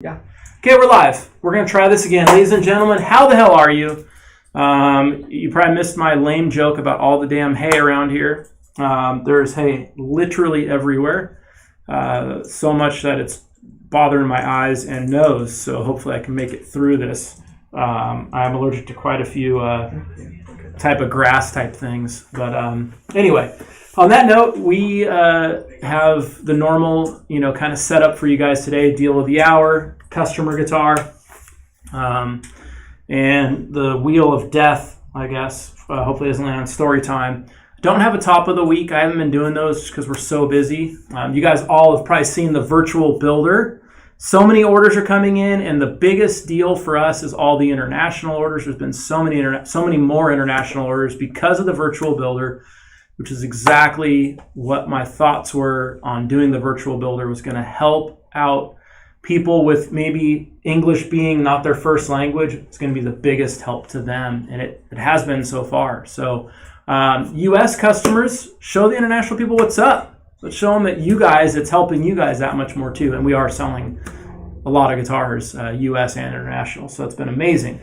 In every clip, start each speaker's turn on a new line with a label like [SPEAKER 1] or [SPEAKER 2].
[SPEAKER 1] Yeah. Okay, we're live. We're going to try this again. Ladies and gentlemen, how the hell are you? You probably missed my lame joke about all the damn hay around here. There's hay literally everywhere. So much that it's bothering my eyes and nose, so hopefully I can make it through this. I'm allergic to quite a few type of grass type things. But anyway, on that note, we have the normal, kind of setup for you guys today. Deal of the hour, customer guitar, and the wheel of death, I guess. Hopefully it doesn't land on story time. Don't have a top of the week. I haven't been doing those just because we're so busy. You guys all have probably seen the virtual builder. So many orders are coming in, and the biggest deal for us is all the international orders. There's been so many more international orders because of the virtual builder, which is exactly what my thoughts were on doing the virtual builder. Was going to help out people with maybe English being not their first language. It's going to be the biggest help to them, and it has been so far. So U.S. customers, show the international people what's up. Let's show them that it's helping you guys that much more too. And we are selling a lot of guitars, U.S. and international. So it's been amazing.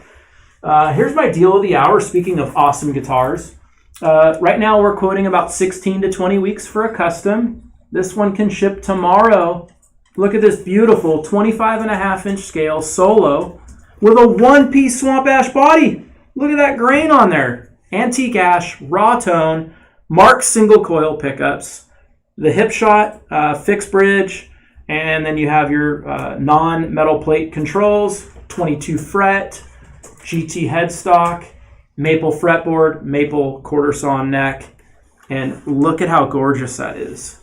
[SPEAKER 1] Here's my deal of the hour. Speaking of awesome guitars. Right now we're quoting about 16 to 20 weeks for a custom. This one can ship tomorrow. Look at this beautiful 25.5-inch scale solo with a one-piece swamp ash body. Look at that grain on there. Antique ash, raw tone, Mark single coil pickups. The hip shot, fixed bridge, and then you have your non-metal plate controls, 22 fret, GT headstock, maple fretboard, maple quarter saw neck, and look at how gorgeous that is.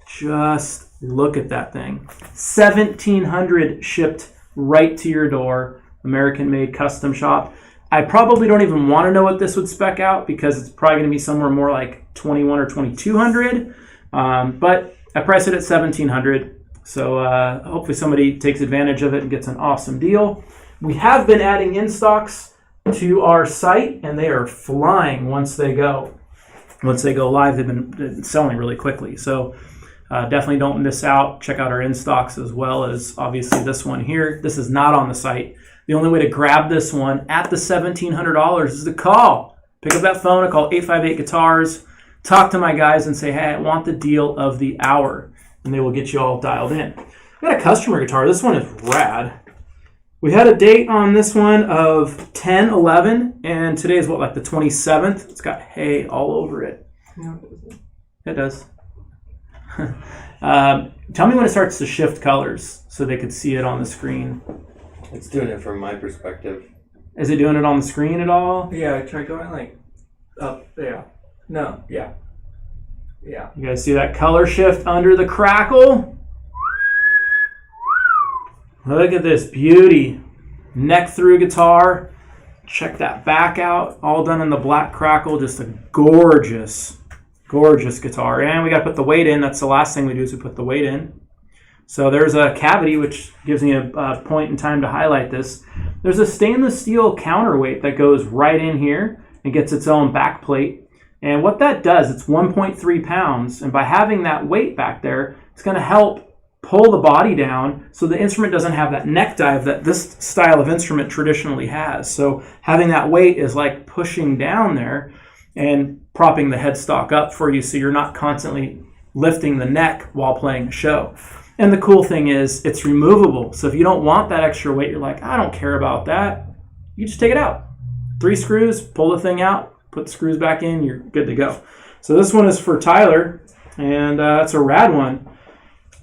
[SPEAKER 1] Just look at that thing. 1,700 shipped right to your door, American-made custom shop. I probably don't even want to know what this would spec out because it's probably going to be somewhere more like 21 or 2,200. But I priced it at $1,700, so hopefully somebody takes advantage of it and gets an awesome deal. We have been adding in-stocks to our site, and they are flying once they go. Once they go live, they've been selling really quickly. So definitely don't miss out. Check out our in-stocks as well as obviously this one here. This is not on the site. The only way to grab this one at the $1,700 is to call. Pick up that phone and call 858-GUITARS. Talk to my guys and say, hey, I want the deal of the hour. And they will get you all dialed in. I got a customer guitar. This one is rad. We had a date on this one of 10/11, and today is like the 27th. It's got hay all over it. No, it does. Tell me when it starts to shift colors so they could see it on the screen.
[SPEAKER 2] It's doing it from my perspective.
[SPEAKER 1] Is it doing it on the screen at all?
[SPEAKER 3] Yeah, try going up there. No, yeah. Yeah.
[SPEAKER 1] You guys see that color shift under the crackle? Look at this beauty. Neck through guitar. Check that back out. All done in the black crackle. Just a gorgeous, gorgeous guitar. And we got to put the weight in. That's the last thing we do is we put the weight in. So there's a cavity, which gives me a point in time to highlight this. There's a stainless steel counterweight that goes right in here and gets its own back plate. And what that does, it's 1.3 pounds. And by having that weight back there, it's going to help pull the body down so the instrument doesn't have that neck dive that this style of instrument traditionally has. So having that weight is like pushing down there and propping the headstock up for you so you're not constantly lifting the neck while playing a show. And the cool thing is it's removable. So if you don't want that extra weight, you're like, I don't care about that. You just take it out. 3 screws, pull the thing out, put the screws back in, you're good to go. So this one is for Tyler, and it's a rad one.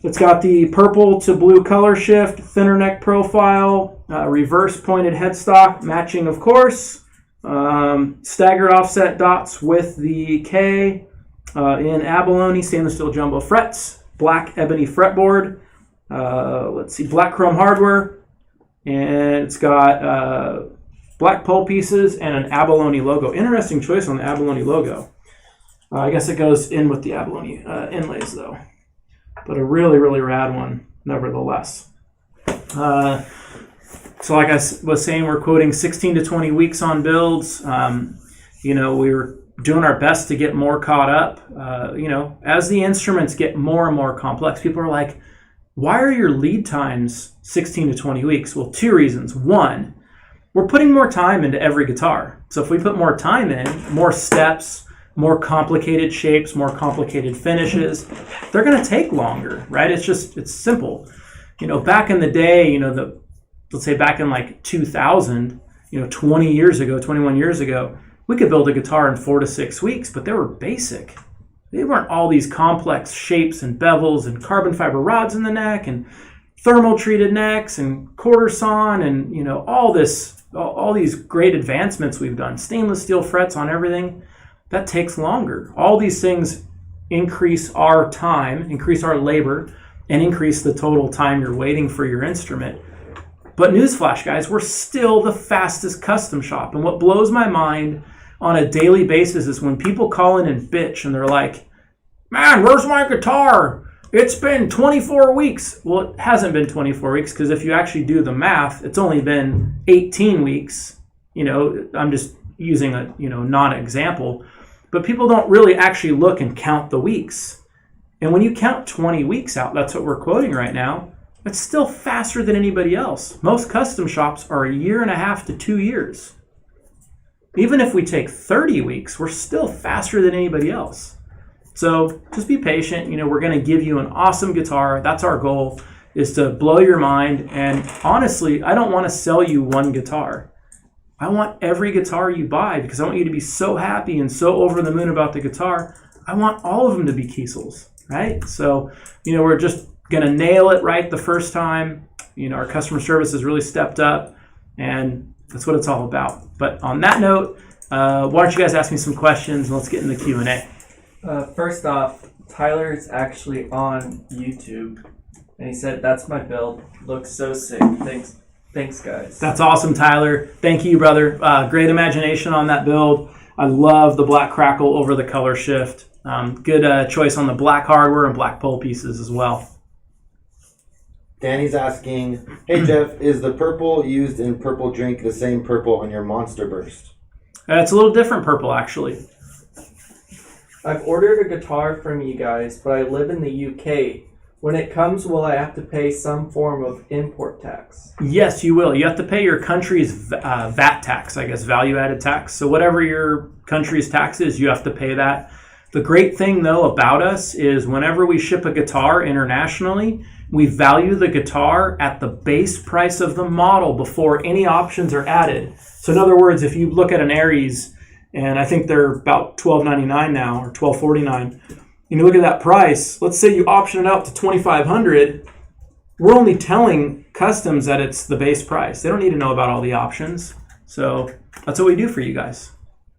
[SPEAKER 1] It's got the purple to blue color shift, thinner neck profile, reverse pointed headstock, matching of course, staggered offset dots with the K in abalone stainless steel jumbo frets, black ebony fretboard, black chrome hardware, and it's got black pole pieces and an abalone logo. Interesting choice on the abalone logo. I guess it goes in with the abalone inlays though. But a really, really rad one nevertheless. So like I was saying, we're quoting 16 to 20 weeks on builds. We were doing our best to get more caught up. As the instruments get more and more complex, people are like, Why are your lead times 16 to 20 weeks? Well, two reasons. One, we're putting more time into every guitar. So if we put more time in, more steps, more complicated shapes, more complicated finishes, they're going to take longer, right? It's simple. Back in the day, let's say back in like 2000, 20 years ago, 21 years ago, we could build a guitar in 4 to 6 weeks, but they were basic. They weren't all these complex shapes and bevels and carbon fiber rods in the neck and thermal treated necks and quarter sawn and all these great advancements we've done. Stainless steel frets on everything. That takes longer. All these things increase our time, increase our labor, and increase the total time you're waiting for your instrument. But newsflash, guys, we're still the fastest custom shop. And what blows my mind on a daily basis is when people call in and bitch and they're like, man, where's my guitar? It's been 24 weeks. Well, it hasn't been 24 weeks because if you actually do the math, it's only been 18 weeks. I'm just using a non-example. But people don't really actually look and count the weeks. And when you count 20 weeks out, that's what we're quoting right now, it's still faster than anybody else. Most custom shops are 1.5 to 2 years. Even if we take 30 weeks, we're still faster than anybody else. So just be patient. We're going to give you an awesome guitar. That's our goal, is to blow your mind. And honestly, I don't want to sell you one guitar. I want every guitar you buy because I want you to be so happy and so over the moon about the guitar. I want all of them to be Kiesels, right? So, we're just going to nail it right the first time. Our customer service has really stepped up, and that's what it's all about. But on that note, why don't you guys ask me some questions, and let's get in the Q&A.
[SPEAKER 3] First off, Tyler's actually on YouTube, and he said, that's my build. Looks so sick. Thanks, guys.
[SPEAKER 1] That's awesome, Tyler. Thank you, brother. Great imagination on that build. I love the black crackle over the color shift. Good choice on the black hardware and black pole pieces as well.
[SPEAKER 2] Danny's asking, hey Jeff, is the purple used in Purple Drink the same purple on your Monster Burst?
[SPEAKER 1] It's a little different purple, actually.
[SPEAKER 3] I've ordered a guitar from you guys, but I live in the UK. When it comes, will I have to pay some form of import tax?
[SPEAKER 1] Yes, you will. You have to pay your country's VAT tax, I guess, value-added tax. So whatever your country's tax is, you have to pay that. The great thing, though, about us is whenever we ship a guitar internationally, we value the guitar at the base price of the model before any options are added. So in other words, if you look at an Aries, and I think they're about $12.99 now, or $12.49, you look at that price, let's say you option it out to $2,500, we're only telling customs that it's the base price. They don't need to know about all the options. So that's what we do for you guys.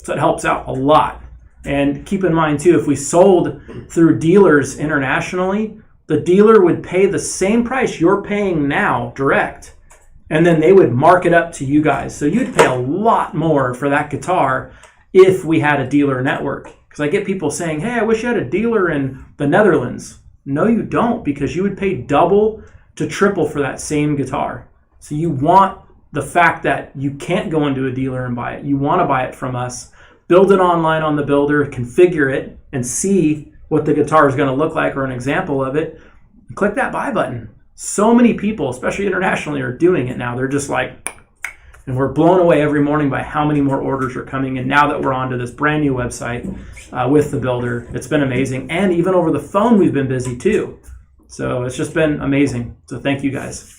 [SPEAKER 1] So it helps out a lot. And keep in mind, too, if we sold through dealers internationally, the dealer would pay the same price you're paying now direct, and then they would mark it up to you guys. So you'd pay a lot more for that guitar if we had a dealer network. Because I get people saying, hey, I wish you had a dealer in the Netherlands. No, you don't, because you would pay double to triple for that same guitar. So you want the fact that you can't go into a dealer and buy it. You want to buy it from us. Build it online on the builder, configure it, and see what the guitar is going to look like or an example of it. Click that buy button. So many people, especially internationally, are doing it now. They're just like, and we're blown away every morning by how many more orders are coming in now that we're onto this brand new website with the builder. It's been amazing. And even over the phone, we've been busy too. So it's just been amazing. So thank you guys.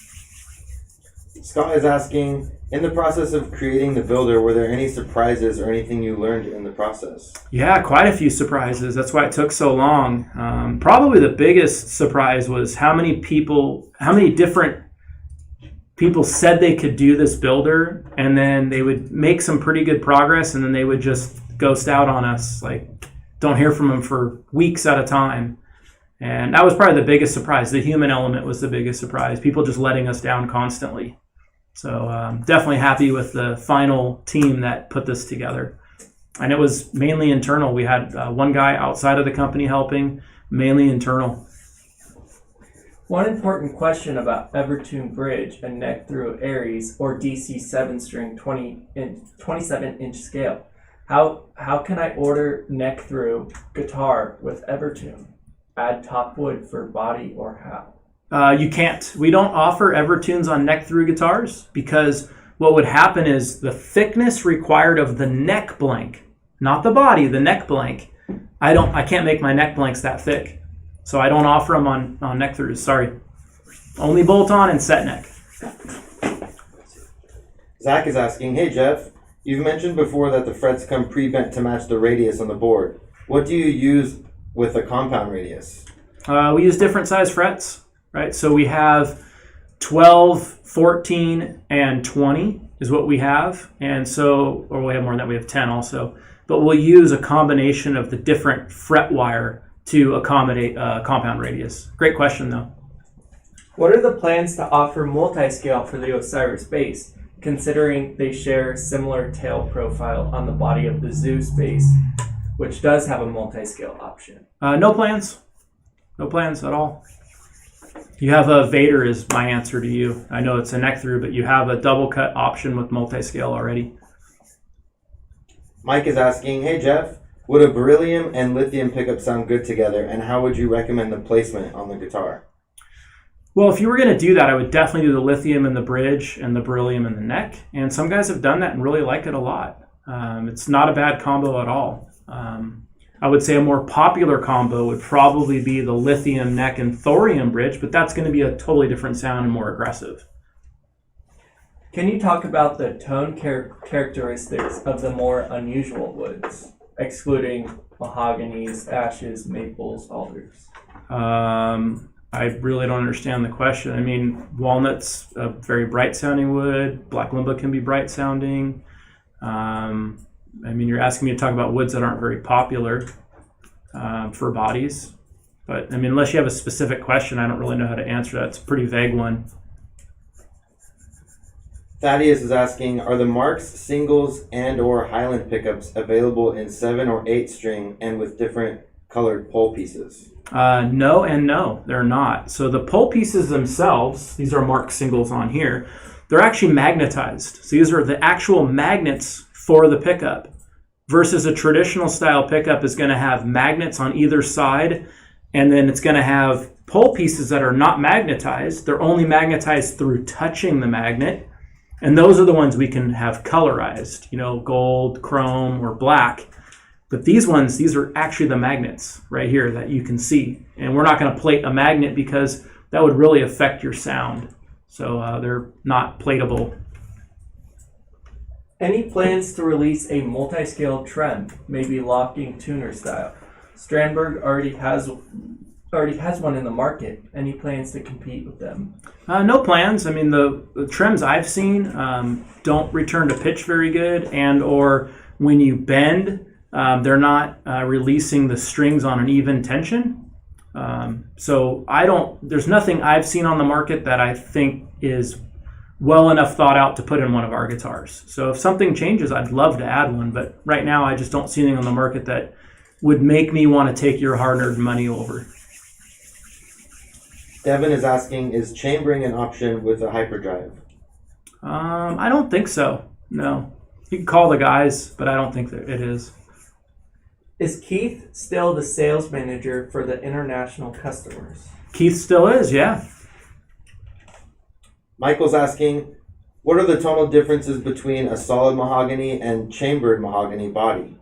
[SPEAKER 2] Scott is asking, in the process of creating the builder, were there any surprises or anything you learned in the process?
[SPEAKER 1] Yeah, quite a few surprises. That's why it took so long. Probably the biggest surprise was how many different people said they could do this builder, and then they would make some pretty good progress, and then they would just ghost out on us. Like, don't hear from them for weeks at a time. And that was probably the biggest surprise. The human element was the biggest surprise. People just letting us down constantly. So definitely happy with the final team that put this together. And it was mainly internal. We had one guy outside of the company helping, mainly internal.
[SPEAKER 3] One important question about Evertune bridge and neck through Aries or DC 7-string 27-inch scale. How can I order neck through guitar with Evertune? Add top wood for body or how?
[SPEAKER 1] You can't. We don't offer Evertunes on neck through guitars because what would happen is the thickness required of the neck blank, not the body, the neck blank. I can't make my neck blanks that thick. So I don't offer them on neck throughs. Sorry. Only bolt on and set neck.
[SPEAKER 2] Zach is asking, hey Jeff, you've mentioned before that the frets come pre-bent to match the radius on the board. What do you use with a compound radius?
[SPEAKER 1] We use different size frets, right? So we have 12, 14, and 20 is what we have. And so, or we have more than that, we have 10 also. But we'll use a combination of the different fret wire to accommodate compound radius. Great question though.
[SPEAKER 3] What are the plans to offer multi-scale for the Osiris bass, considering they share similar tail profile on the body of the Zeus bass, which does have a multi-scale option?
[SPEAKER 1] No plans. No plans at all. You have a Vader is my answer to you. I know it's a neck through, but you have a double cut option with multi-scale already.
[SPEAKER 2] Mike is asking, hey Jeff, would a Beryllium and Lithium pickup sound good together, and how would you recommend the placement on the guitar?
[SPEAKER 1] Well, if you were going to do that, I would definitely do the Lithium in the bridge and the Beryllium in the neck. And some guys have done that and really like it a lot. It's not a bad combo at all. I would say a more popular combo would probably be the Lithium neck and Thorium bridge, but that's going to be a totally different sound and more aggressive.
[SPEAKER 3] Can you talk about the tone characteristics of the more unusual woods, excluding mahoganies, ashes, maples, alders?
[SPEAKER 1] I really don't understand the question. I mean, walnut's a very bright sounding wood. Black Limbo can be bright sounding. I mean, you're asking me to talk about woods that aren't very popular for bodies. But I mean, unless you have a specific question, I don't really know how to answer that. It's a pretty vague one.
[SPEAKER 2] Thaddeus is asking, are the Marks singles and or Highland pickups available in 7 or 8 string and with different colored pole pieces?
[SPEAKER 1] No and no, they're not. So the pole pieces themselves, these are Mark singles on here, they're actually magnetized. So these are the actual magnets for the pickup versus a traditional style pickup is going to have magnets on either side, and then it's going to have pole pieces that are not magnetized. They're only magnetized through touching the magnet. And those are the ones we can have colorized, gold, chrome, or black. But these ones, these are actually the magnets right here that you can see. And we're not going to plate a magnet because that would really affect your sound. So they're not platable.
[SPEAKER 3] Any plans to release a multi-scale trem, maybe locking tuner style? Strandberg already has one in the market. Any plans to compete with them?
[SPEAKER 1] No plans. I mean, the trims I've seen don't return to pitch very good, and or when you bend, they're not releasing the strings on an even tension. So there's nothing I've seen on the market that I think is well enough thought out to put in one of our guitars. So if something changes, I'd love to add one, but right now I just don't see anything on the market that would make me want to take your hard-earned money over.
[SPEAKER 2] Devin is asking, is chambering an option with a hyperdrive?
[SPEAKER 1] I don't think so. No. You can call the guys, but I don't think that it is.
[SPEAKER 3] Is Keith still the sales manager for the international customers?
[SPEAKER 1] Keith still is, yeah.
[SPEAKER 2] Michael's asking, what are the tonal differences between a solid mahogany and chambered mahogany body?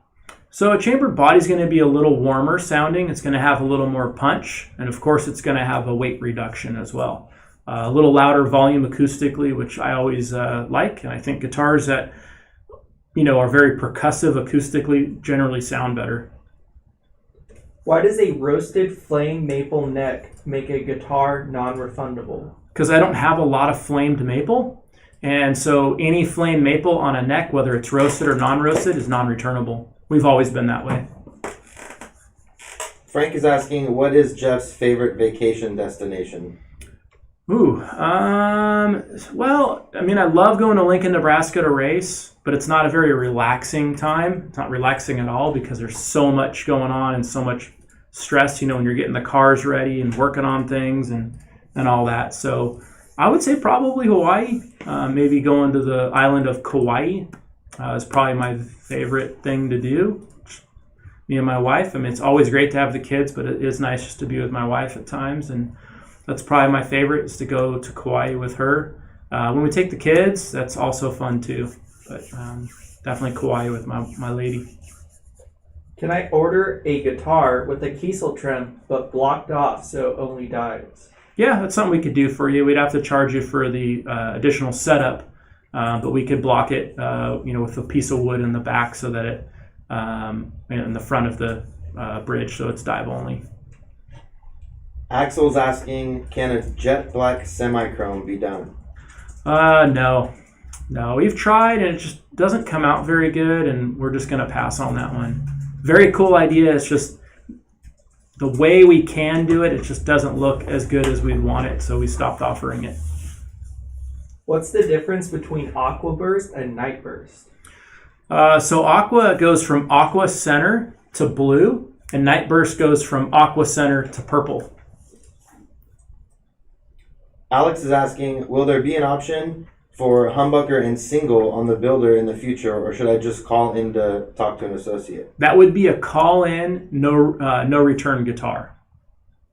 [SPEAKER 1] So a chambered body is going to be a little warmer sounding. It's going to have a little more punch. And of course, it's going to have a weight reduction as well. A little louder volume acoustically, which I always like. And I think guitars that, are very percussive acoustically generally sound better.
[SPEAKER 3] Why does a roasted flame maple neck make a guitar non-refundable?
[SPEAKER 1] Because I don't have a lot of flamed maple. And so any flame maple on a neck, whether it's roasted or non-roasted, is non-returnable. We've always been that way.
[SPEAKER 2] Frank is asking, what is Jeff's favorite vacation destination?
[SPEAKER 1] Well, I mean, I love going to Lincoln, Nebraska to race, but it's not a very relaxing time. It's not relaxing at all because there's so much going on and so much stress, when you're getting the cars ready and working on things and all that. So I would say probably Hawaii, maybe going to the island of Kauai. Is probably my favorite thing to do. Me and my wife. I mean, it's always great to have the kids, but it is nice just to be with my wife at times. And That's probably my favorite, is to go to Kauai with her. When we take the kids, that's also fun too. But definitely Kauai with my lady.
[SPEAKER 3] Can I order a guitar with a Kiesel trim but blocked off so it only dies?
[SPEAKER 1] Yeah, that's something we could do for you. We'd have to charge you for the additional setup, but we could block it, with a piece of wood in the back so that it, in the front of the bridge, so it's dive only.
[SPEAKER 2] Axel's asking, can a jet black semi-chrome be done?
[SPEAKER 1] No, we've tried and it just doesn't come out very good, and we're just going to pass on that one. Very cool idea. It's just the way we can do it. It just doesn't look as good as we'd want it, so we stopped offering it.
[SPEAKER 3] What's the difference between Aqua Burst and Night Burst?
[SPEAKER 1] So Aqua goes from Aqua Center to blue, and Night Burst goes from Aqua Center to purple.
[SPEAKER 2] Alex is asking, will there be an option for humbucker and single on the builder in the future, or should I just call in to talk to an associate?
[SPEAKER 1] That would be a call-in, no return guitar.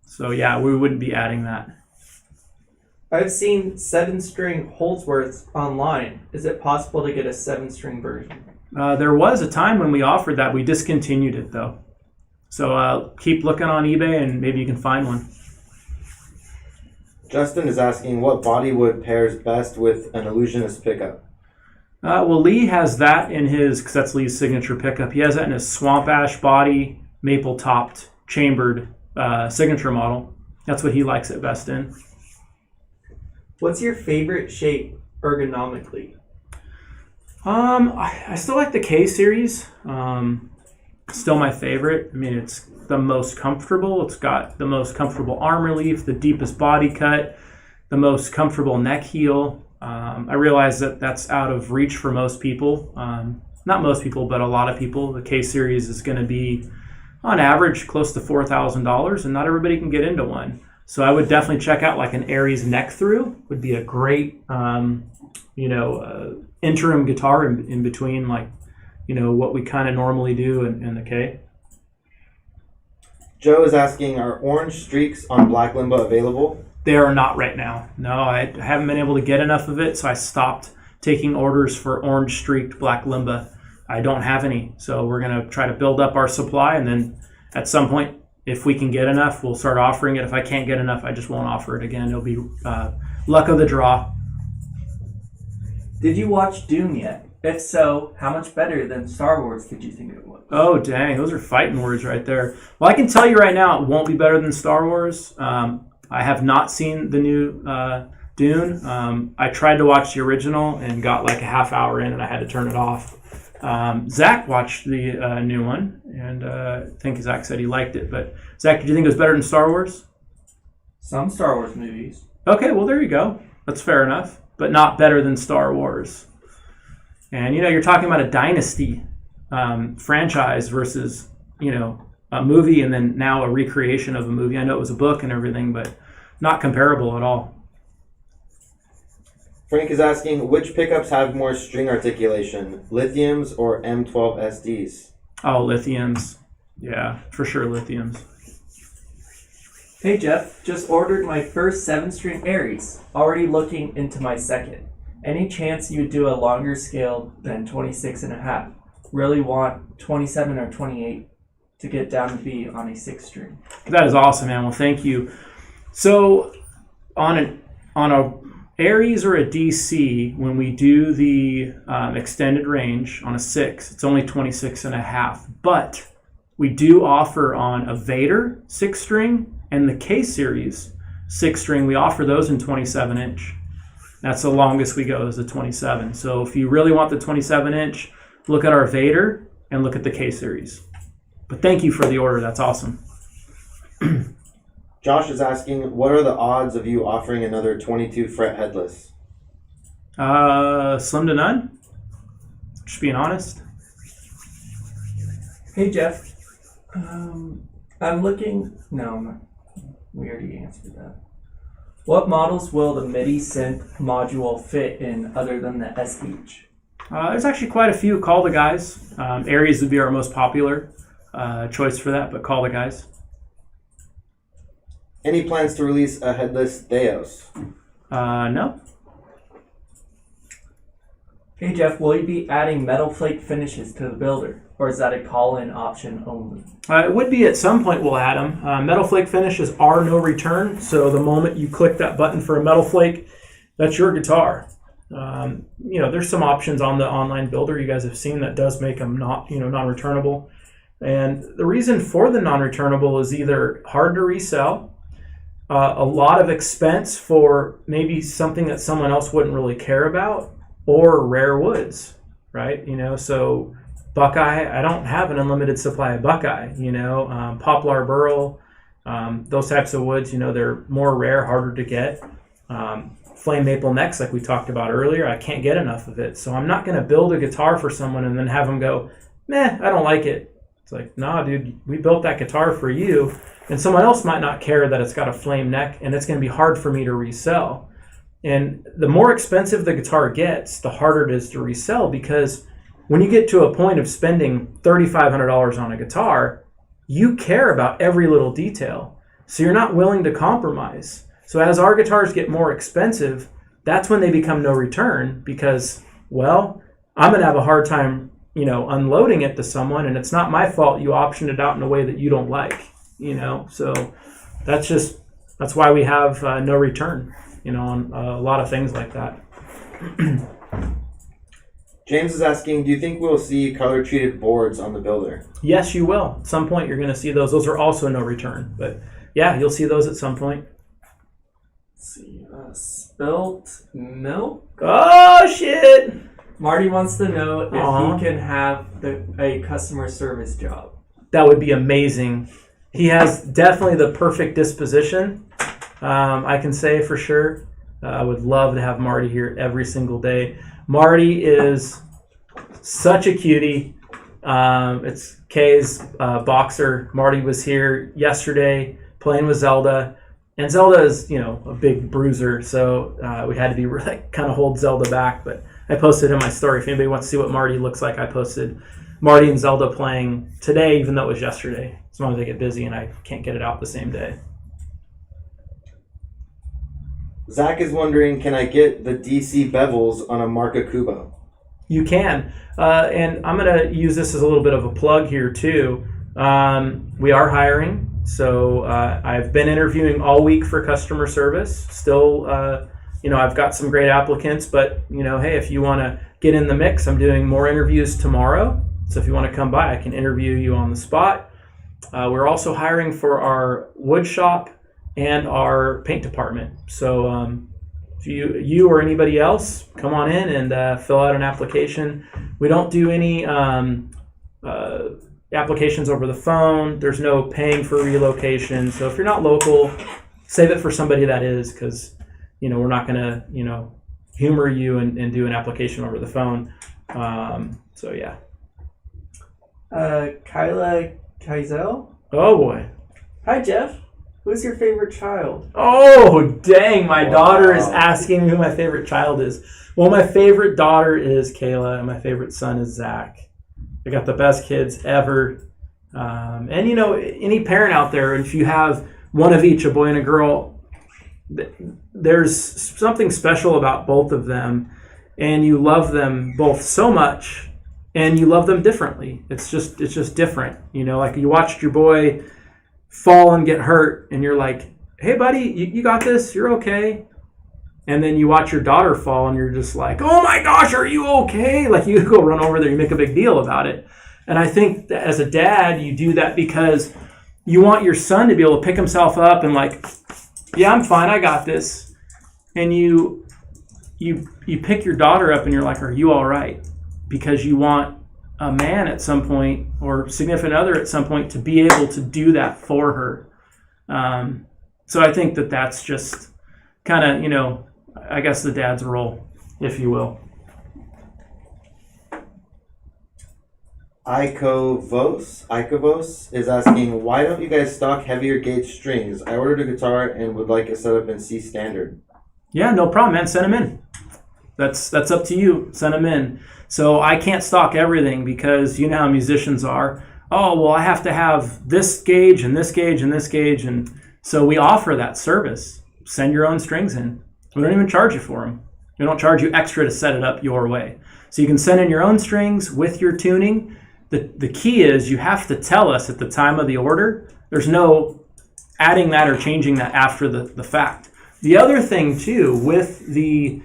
[SPEAKER 1] So yeah, we wouldn't be adding that.
[SPEAKER 3] I've seen 7-string Holdsworths online. Is it possible to get a 7-string version?
[SPEAKER 1] There was a time when we offered that. We discontinued it though. So keep looking on eBay and maybe you can find one.
[SPEAKER 2] Justin is asking, what Bodywood pairs best with an Illusionist pickup?
[SPEAKER 1] Well, Lee has that in his, because that's Lee's signature pickup. He has that in his Swamp Ash body, maple topped, chambered signature model. That's what he likes it best in.
[SPEAKER 3] What's your favorite shape ergonomically?
[SPEAKER 1] I still like the K series. Still my favorite. I mean, it's the most comfortable. It's got the most comfortable arm relief, the deepest body cut, the most comfortable neck heel. I realize that that's out of reach for most people. Not most people, but a lot of people. The K series is going to be, on average, close to $4,000, and not everybody can get into one. So I would definitely check out like an Aries neck through. Would be a great, interim guitar in between, like, what we kind of normally do in the K.
[SPEAKER 2] Joe is asking, are orange streaks on Black Limbo available?
[SPEAKER 1] They are not right now. No, I haven't been able to get enough of it, so I stopped taking orders for orange streaked Black Limbo. I don't have any, so we're going to try to build up our supply, and then at some point, if we can get enough, we'll start offering it. If I can't get enough, I just won't offer it again. It'll be luck of the draw.
[SPEAKER 3] Did you watch Dune yet? If so, how much better than Star Wars did you think it was?
[SPEAKER 1] Oh, dang. Those are fighting words right there. Well, I can tell you right now, it won't be better than Star Wars. I have not seen the new Dune. I tried to watch the original and got like a half hour in and I had to turn it off. Zach watched the new one, and I think Zach said he liked it. But Zach, did you think it was better than Star Wars?
[SPEAKER 3] Some Star Wars movies.
[SPEAKER 1] Okay, well, there you go. That's fair enough. But not better than Star Wars. And, you're talking about a dynasty franchise versus, a movie and then now a recreation of a movie. I know it was a book and everything, but not comparable at all.
[SPEAKER 2] Frank is asking, which pickups have more string articulation, Lithiums or M12 SDs?
[SPEAKER 1] Oh, Lithiums. Yeah, for sure, Lithiums.
[SPEAKER 3] Hey Jeff, just ordered my first 7-string Aries. Already looking into my second. Any chance you would do a longer scale than 26.5? Really want 27 or 28 to get down to B on a 6-string.
[SPEAKER 1] That is awesome, man. Well, thank you. So on a Aries or a DC, when we do the extended range on a 6, it's only 26.5. But we do offer on a Vader 6-string and the K series 6-string. We offer those in 27-inch. That's the longest we go is the 27. So if you really want the 27-inch, look at our Vader and look at the K series. But thank you for the order. That's awesome.
[SPEAKER 2] Josh is asking, what are the odds of you offering another 22 fret headless?
[SPEAKER 1] Slim to none. Just being honest.
[SPEAKER 3] Hey Jeff, I'm looking. No, I'm not. We already answered that. What models will the MIDI synth module fit in other than the SH?
[SPEAKER 1] There's actually quite a few. Call the guys. Aries would be our most popular choice for that, but call the guys.
[SPEAKER 2] Any plans to release a headless Theos?
[SPEAKER 1] No.
[SPEAKER 3] Hey Jeff, will you be adding metal flake finishes to the builder, or is that a call-in option only?
[SPEAKER 1] It would be at some point we'll add them. Metal flake finishes are no return, so the moment you click that button for a metal flake, that's your guitar. There's some options on the online builder you guys have seen that does make them not, non-returnable. And the reason for the non-returnable is either hard to resell, a lot of expense for maybe something that someone else wouldn't really care about, or rare woods, right? So Buckeye, I don't have an unlimited supply of Buckeye, Poplar, Burl, those types of woods, they're more rare, harder to get. Flame maple necks, like we talked about earlier, I can't get enough of it. So I'm not going to build a guitar for someone and then have them go, meh, I don't like it. It's like, nah, dude, we built that guitar for you. And someone else might not care that it's got a flame neck, and it's going to be hard for me to resell. And the more expensive the guitar gets, the harder it is to resell, because when you get to a point of spending $3,500 on a guitar, you care about every little detail. So you're not willing to compromise. So as our guitars get more expensive, that's when they become no return, because, well, I'm going to have a hard time, unloading it to someone, and it's not my fault you optioned it out in a way that you don't like, So that's why we have no return, on a lot of things like that.
[SPEAKER 2] James is asking, do you think we'll see color-treated boards on the builder?
[SPEAKER 1] Yes, you will. At some point, you're going to see those. Those are also no return. But, yeah, you'll see those at some point.
[SPEAKER 3] Let's see. Spilt milk?
[SPEAKER 1] Oh, shit!
[SPEAKER 3] Marty wants to know if
[SPEAKER 1] Aww.
[SPEAKER 3] he can have a customer service job.
[SPEAKER 1] That would be amazing. He has definitely the perfect disposition. I can say for sure. I would love to have Marty here every single day. Marty is such a cutie. It's Kay's boxer. Marty was here yesterday playing with Zelda. And Zelda is, a big bruiser, so we had to be really kind of hold Zelda back. But I posted in my story. If anybody wants to see what Marty looks like, I posted Marty and Zelda playing today, even though it was yesterday. Sometimes I get busy and I can't get it out the same day.
[SPEAKER 2] Zach is wondering, can I get the DC bevels on a Marca Kubo?
[SPEAKER 1] You can. And I'm going to use this as a little bit of a plug here, too. We are hiring. So I've been interviewing all week for customer service. Still, I've got some great applicants. But, hey, if you want to get in the mix, I'm doing more interviews tomorrow. So if you want to come by, I can interview you on the spot. We're also hiring for our wood shop and our paint department. So if you or anybody else, come on in and fill out an application. We don't do any applications over the phone. There's no paying for relocation. So if you're not local, save it for somebody that is, because we're not going to humor you and do an application over the phone. So yeah.
[SPEAKER 3] Kyla Kaizel?
[SPEAKER 1] Oh boy.
[SPEAKER 3] Hi Jeff. Who's your favorite child?
[SPEAKER 1] Oh, dang. My daughter is asking who my favorite child is. Well, my favorite daughter is Kayla, and my favorite son is Zach. I got the best kids ever. And, any parent out there, if you have one of each, a boy and a girl, there's something special about both of them. And you love them both so much, and you love them differently. It's just different. Like you watched your boy fall and get hurt, and you're like, hey buddy, you got this, you're okay. And then you watch your daughter fall and you're just like, oh my gosh, are you okay? Like you go run over there, you make a big deal about it. And I think that as a dad, you do that because you want your son to be able to pick himself up and like, yeah, I'm fine, I got this. And you pick your daughter up and you're like, are you all right? Because you want a man at some point or significant other at some point to be able to do that for her. So I think that's just kind of, I guess the dad's role, if you will.
[SPEAKER 2] Icovos is asking, why don't you guys stock heavier gauge strings? I ordered a guitar and would like it set up in C standard.
[SPEAKER 1] Yeah, no problem, man. Send them in. That's up to you. Send them in. So I can't stock everything because you know how musicians are. Oh, well, I have to have this gauge and this gauge and this gauge. And So we offer that service. Send your own strings in. We don't even charge you for them. We don't charge you extra to set it up your way. So you can send in your own strings with your tuning. The key is you have to tell us at the time of the order. There's no adding that or changing that after the fact. The other thing too, with the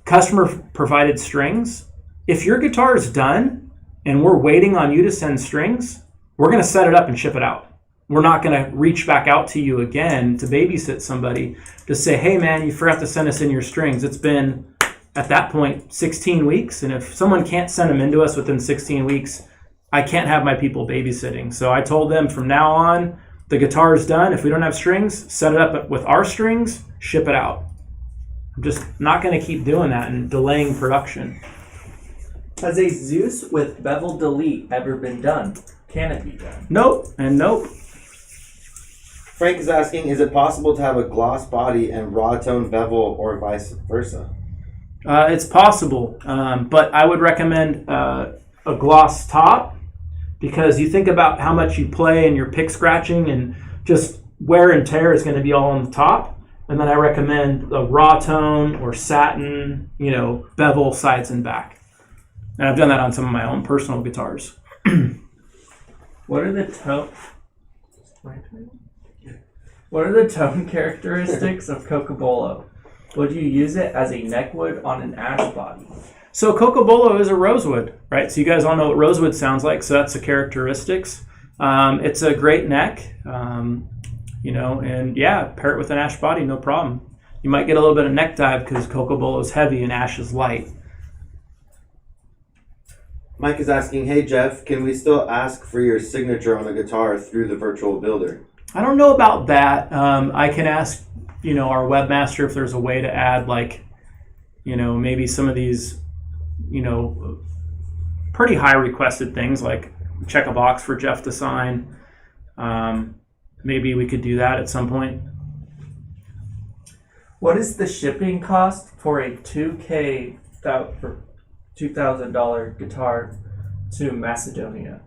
[SPEAKER 1] customer provided strings, if your guitar is done and we're waiting on you to send strings, we're going to set it up and ship it out. We're not going to reach back out to you again to babysit somebody to say, hey man, you forgot to send us in your strings. It's been, at that point, 16 weeks. And if someone can't send them into us within 16 weeks, I can't have my people babysitting. So I told them from now on, the guitar is done. If we don't have strings, set it up with our strings, ship it out. I'm just not going to keep doing that and delaying production.
[SPEAKER 3] Has a Zeus with bevel delete ever been done? Can it be done?
[SPEAKER 1] Nope and nope.
[SPEAKER 2] Frank is asking, is it possible to have a gloss body and raw tone bevel or vice versa?
[SPEAKER 1] It's possible, but I would recommend a gloss top, because you think about how much you play and your pick scratching and just wear and tear is going to be all on the top. And then I recommend a raw tone or satin, bevel sides and back. And I've done that on some of my own personal guitars.
[SPEAKER 3] What are the tone characteristics of Cocobolo? Would you use it as a neckwood on an ash body?
[SPEAKER 1] So Cocobolo is a rosewood, right? So you guys all know what rosewood sounds like, so that's the characteristics. It's a great neck, and yeah, pair it with an ash body, no problem. You might get a little bit of neck dive because Cocobolo is heavy and ash is light.
[SPEAKER 2] Mike is asking, hey Jeff, can we still ask for your signature on a guitar through the virtual builder?
[SPEAKER 1] I don't know about that. I can ask, our webmaster if there's a way to add maybe some of these, pretty high requested things like check a box for Jeff to sign. Maybe we could do that at some point.
[SPEAKER 3] What is the shipping cost for a $2,000 guitar to Macedonia?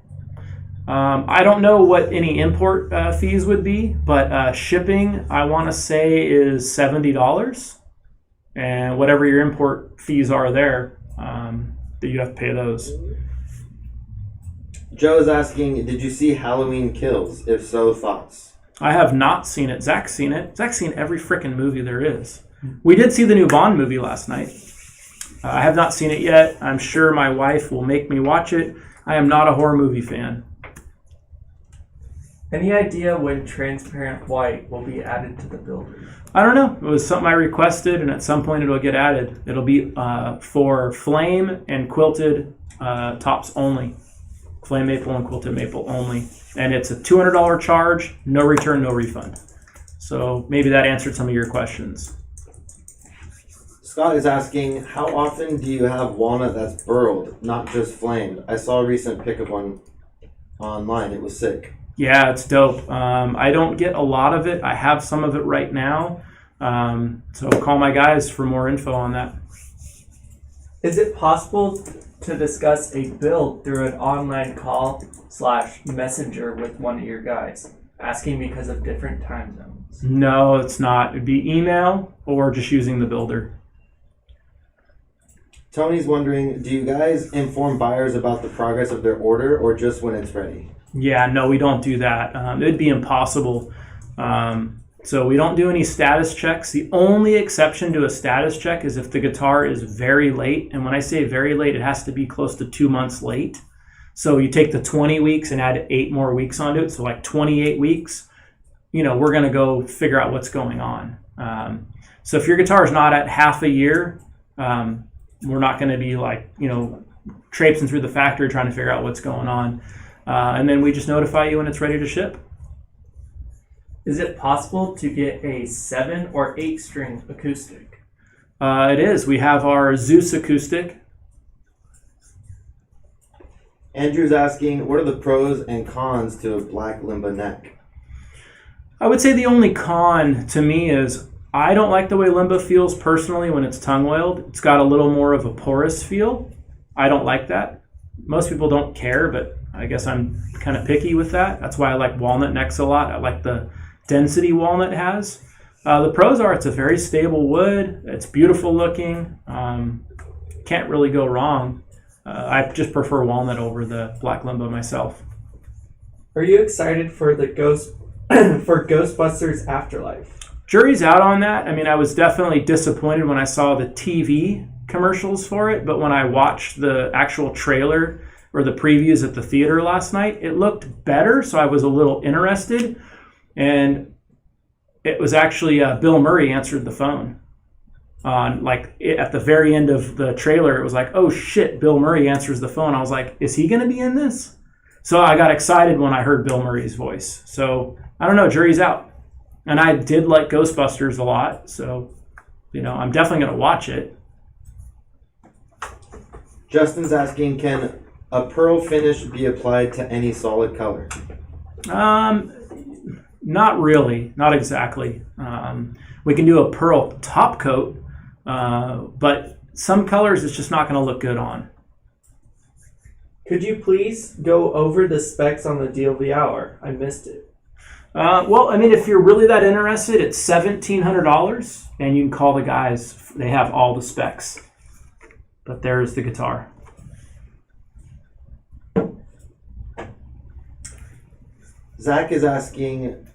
[SPEAKER 1] I don't know what any import fees would be, but shipping, I want to say, is $70. And whatever your import fees are there, that you have to pay those.
[SPEAKER 2] Joe is asking, did you see Halloween Kills? If so, thoughts?
[SPEAKER 1] I have not seen it. Zach's seen it. Zach's seen every freaking movie there is. We did see the new Bond movie last night. I have not seen it yet. I'm sure my wife will make me watch it. I am not a horror movie fan.
[SPEAKER 3] Any idea when transparent white will be added to the builder?
[SPEAKER 1] I don't know. It was something I requested, and at some point it'll get added. It'll be for flame and quilted tops only. Flame maple and quilted maple only. And it's a $200 charge, no return, no refund. So maybe that answered some of your questions.
[SPEAKER 2] Scott is asking, how often do you have walnut that's burled, not just flamed? I saw a recent pic of one online. It was sick.
[SPEAKER 1] Yeah, it's dope. I don't get a lot of it. I have some of it right now. So call my guys for more info on that.
[SPEAKER 3] Is it possible to discuss a build through an online call/messenger with one of your guys? Asking because of different time zones.
[SPEAKER 1] No, it's not. It'd be email or just using the builder.
[SPEAKER 2] Tony's wondering, do you guys inform buyers about the progress of their order or just when it's ready?
[SPEAKER 1] Yeah, no, we don't do that. It'd be impossible. So we don't do any status checks. The only exception to a status check is if the guitar is very late. And when I say very late, it has to be close to 2 months late. So you take the 20 weeks and add 8 more weeks onto it. So like 28 weeks, we're going to go figure out what's going on. So if your guitar is not at half a year, we're not going to be traipsing through the factory trying to figure out what's going on. And then we just notify you when it's ready to ship.
[SPEAKER 3] Is it possible to get a 7 or 8 string acoustic?
[SPEAKER 1] It is. We have our Zeus acoustic.
[SPEAKER 2] Andrew's asking, what are the pros and cons to a black Limbo neck?
[SPEAKER 1] I would say the only con to me is I don't like the way Limbo feels personally when it's tongue oiled. It's got a little more of a porous feel. I don't like that. Most people don't care, but I guess I'm kind of picky with that. That's why I like walnut necks a lot. I like the density walnut has. The pros are it's a very stable wood. It's beautiful looking. Can't really go wrong. I just prefer walnut over the black Limbo myself.
[SPEAKER 3] Are you excited for the for Ghostbusters Afterlife?
[SPEAKER 1] Jury's out on that. I mean, I was definitely disappointed when I saw the TV commercials for it, but when I watched the actual trailer or the previews at the theater last night, it looked better, so I was a little interested. And it was actually Bill Murray answered the phone. At the very end of the trailer, it was like, oh shit, Bill Murray answers the phone. I was like, is he going to be in this? So I got excited when I heard Bill Murray's voice. So I don't know, jury's out. And I did like Ghostbusters a lot, so I'm definitely going to watch it.
[SPEAKER 2] Justin's asking, can a pearl finish be applied to any solid color?
[SPEAKER 1] Not really, not exactly. We can do a pearl top coat, but some colors it's just not going to look good on.
[SPEAKER 3] Could you please go over the specs on the deal of the hour? I missed it.
[SPEAKER 1] Well, I mean, if you're really that interested, it's $1,700, and you can call the guys. They have all the specs. But there's the guitar.
[SPEAKER 2] Zach is asking,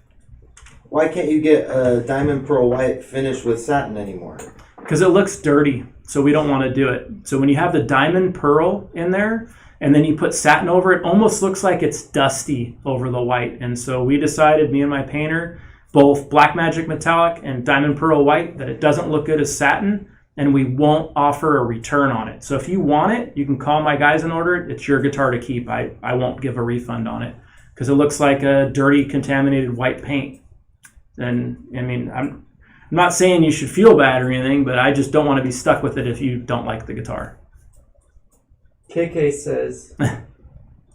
[SPEAKER 2] why can't you get a diamond pearl white finish with satin anymore?
[SPEAKER 1] Because it looks dirty, so we don't want to do it. So when you have the diamond pearl in there, and then you put satin over it, almost looks like it's dusty over the white. And so we decided, me and my painter, both Black Magic Metallic and Diamond Pearl White, that it doesn't look good as satin, and we won't offer a return on it. So if you want it, you can call my guys and order it. It's your guitar to keep. I won't give a refund on it because it looks like a dirty, contaminated white paint. And I mean, I'm not saying you should feel bad or anything, but I just don't want to be stuck with it if you don't like the guitar.
[SPEAKER 3] KK says,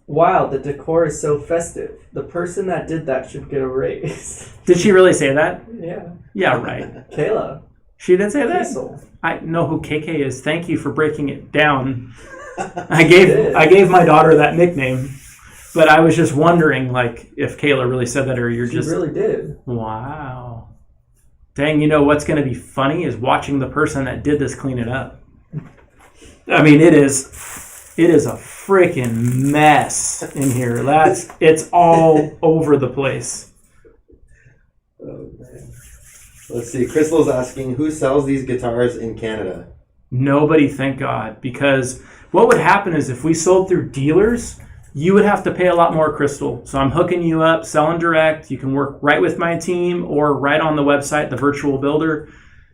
[SPEAKER 3] wow, the decor is so festive. The person that did that should get a raise.
[SPEAKER 1] Did she really say that?
[SPEAKER 3] Yeah.
[SPEAKER 1] Yeah, right.
[SPEAKER 3] Kayla.
[SPEAKER 1] She did say that?
[SPEAKER 3] Kiesel.
[SPEAKER 1] I know who KK is. Thank you for breaking it down. I gave my daughter that nickname, but I was just wondering, like, if Kayla really said that or you're
[SPEAKER 3] She really did.
[SPEAKER 1] Wow. Dang, what's going to be funny is watching the person that did this clean it up. I mean, it is a freaking mess in here. It's all over the place.
[SPEAKER 2] Oh, man. Let's see. Crystal's asking, who sells these guitars in Canada?
[SPEAKER 1] Nobody, thank God. Because what would happen is if we sold through dealers, you would have to pay a lot more, Crystal. So I'm hooking you up, selling direct. You can work right with my team or right on the website, the virtual builder,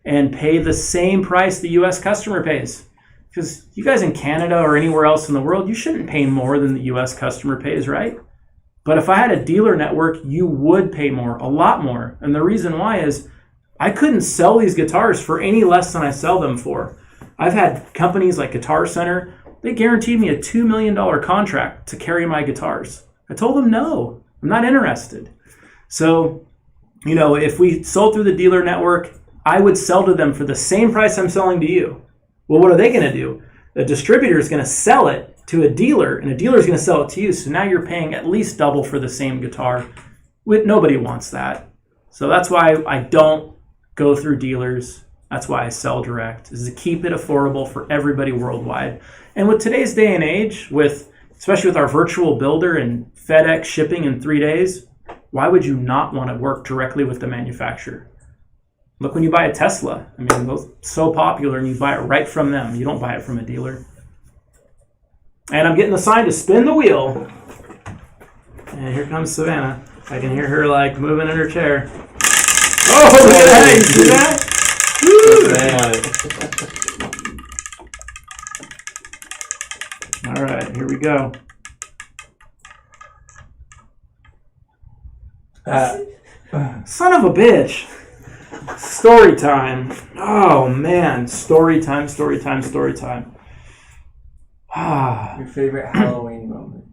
[SPEAKER 1] and pay the same price the U.S. customer pays. Because you guys in Canada or anywhere else in the world, you shouldn't pay more than the U.S. customer pays, right? But if I had a dealer network, you would pay more, a lot more. And the reason why is I couldn't sell these guitars for any less than I sell them for. I've had companies like Guitar Center, they guaranteed me a $2 million contract to carry my guitars. I told them, no, I'm not interested. So, if we sold through the dealer network, I would sell to them for the same price I'm selling to you. Well, what are they going to do? The distributor is going to sell it to a dealer, and a dealer is going to sell it to you. So now you're paying at least double for the same guitar. Nobody wants that. So that's why I don't go through dealers. That's why I sell direct, is to keep it affordable for everybody worldwide. And with today's day and age, especially with our virtual builder and FedEx shipping in 3 days, why would you not want to work directly with the manufacturer? Look, when you buy a Tesla, I mean, those are so popular, and you buy it right from them. You don't buy it from a dealer. And I'm getting the sign to spin the wheel. And here comes Savannah. I can hear her, moving in her chair. Oh, look at that. You see that? Woo! All right, here we go. Son of a bitch. Story time. Oh, man. Story time.
[SPEAKER 3] Your favorite Halloween moment?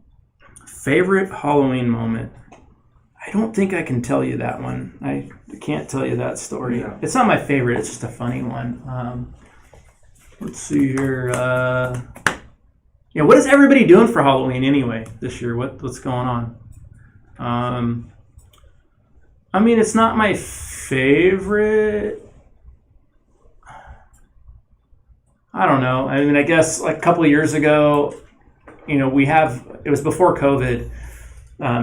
[SPEAKER 1] Favorite Halloween moment? I don't think I can tell you that one. I can't tell you that story.
[SPEAKER 3] Yeah.
[SPEAKER 1] It's not my favorite. It's just a funny one. Let's see here. What is everybody doing for Halloween anyway this year? What's going on? I mean, it's not my favorite. I don't know. I mean, I guess like a couple of years ago, it was before COVID,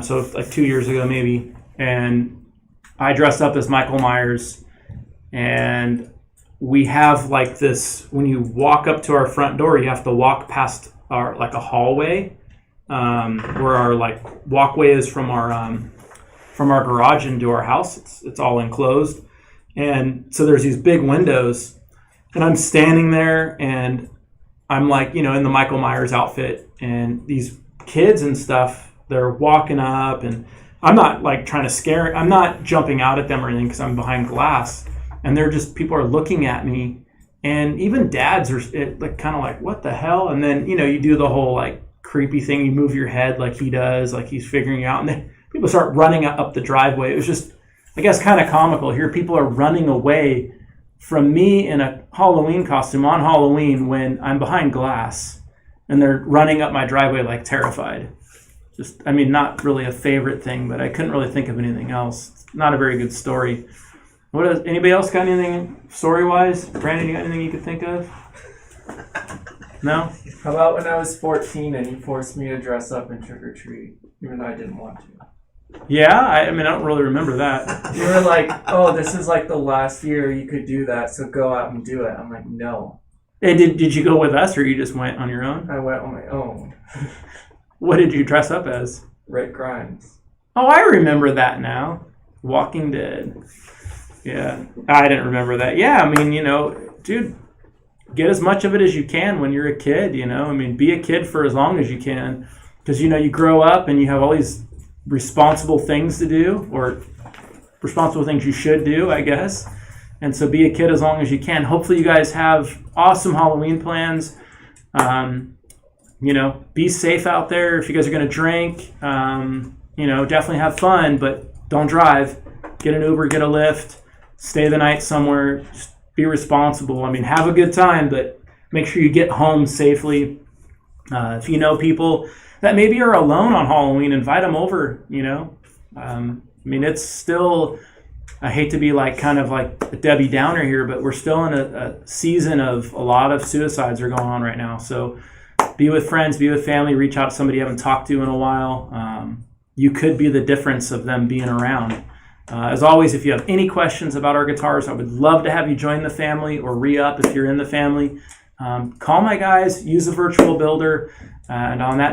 [SPEAKER 1] so like 2 years ago maybe, and I dressed up as Michael Myers, and we have like this, when you walk up to our front door, you have to walk past our, like a hallway, where our like walkway is from our garage into our house. It's all enclosed. And so there's these big windows, and I'm standing there and I'm like, in the Michael Myers outfit, and these kids and stuff, they're walking up, and I'm not like trying to scare, I'm not jumping out at them or anything because I'm behind glass, and people are looking at me, and even dads are like kind of like, what the hell? And then, you do the whole like creepy thing, you move your head like he does, like he's figuring you out, and then people start running up the driveway. It was just, I guess, kind of comical. Here people are running away from me in a Halloween costume on Halloween when I'm behind glass, and they're running up my driveway like terrified. Just, I mean, not really a favorite thing, but I couldn't really think of anything else. It's not a very good story. Anybody else got anything story-wise? Brandon, you got anything you could think of? No?
[SPEAKER 3] How about when I was 14 and you forced me to dress up and trick or treat, even though I didn't want to?
[SPEAKER 1] Yeah, I mean, I don't really remember that.
[SPEAKER 3] You were like, oh, this is like the last year you could do that, so go out and do it. I'm like, no.
[SPEAKER 1] Hey, did you go with us, or you just went on your own?
[SPEAKER 3] I went on my own.
[SPEAKER 1] What did you dress up as?
[SPEAKER 3] Rick Grimes.
[SPEAKER 1] Oh, I remember that now. Walking Dead. Yeah, I didn't remember that. Yeah, I mean, dude, get as much of it as you can when you're a kid, I mean, be a kid for as long as you can, because, you grow up and you have all these responsible things to do, or responsible things you should do, I guess. And so be a kid as long as you can. Hopefully you guys have awesome Halloween plans. Be safe out there. If you guys are going to drink, definitely have fun, but don't drive. Get an Uber, get a Lyft, stay the night somewhere. Just be responsible. I mean, have a good time, but make sure you get home safely. If you know people that maybe are alone on Halloween, invite them over, I mean, it's still, I hate to be like kind of like a Debbie Downer here, but we're still in a season of a lot of suicides are going on right now. So be with friends, be with family, reach out to somebody you haven't talked to in a while. You could be the difference of them being around. As always, if you have any questions about our guitars, I would love to have you join the family or re-up if you're in the family. Call my guys, use the virtual builder. And on that note,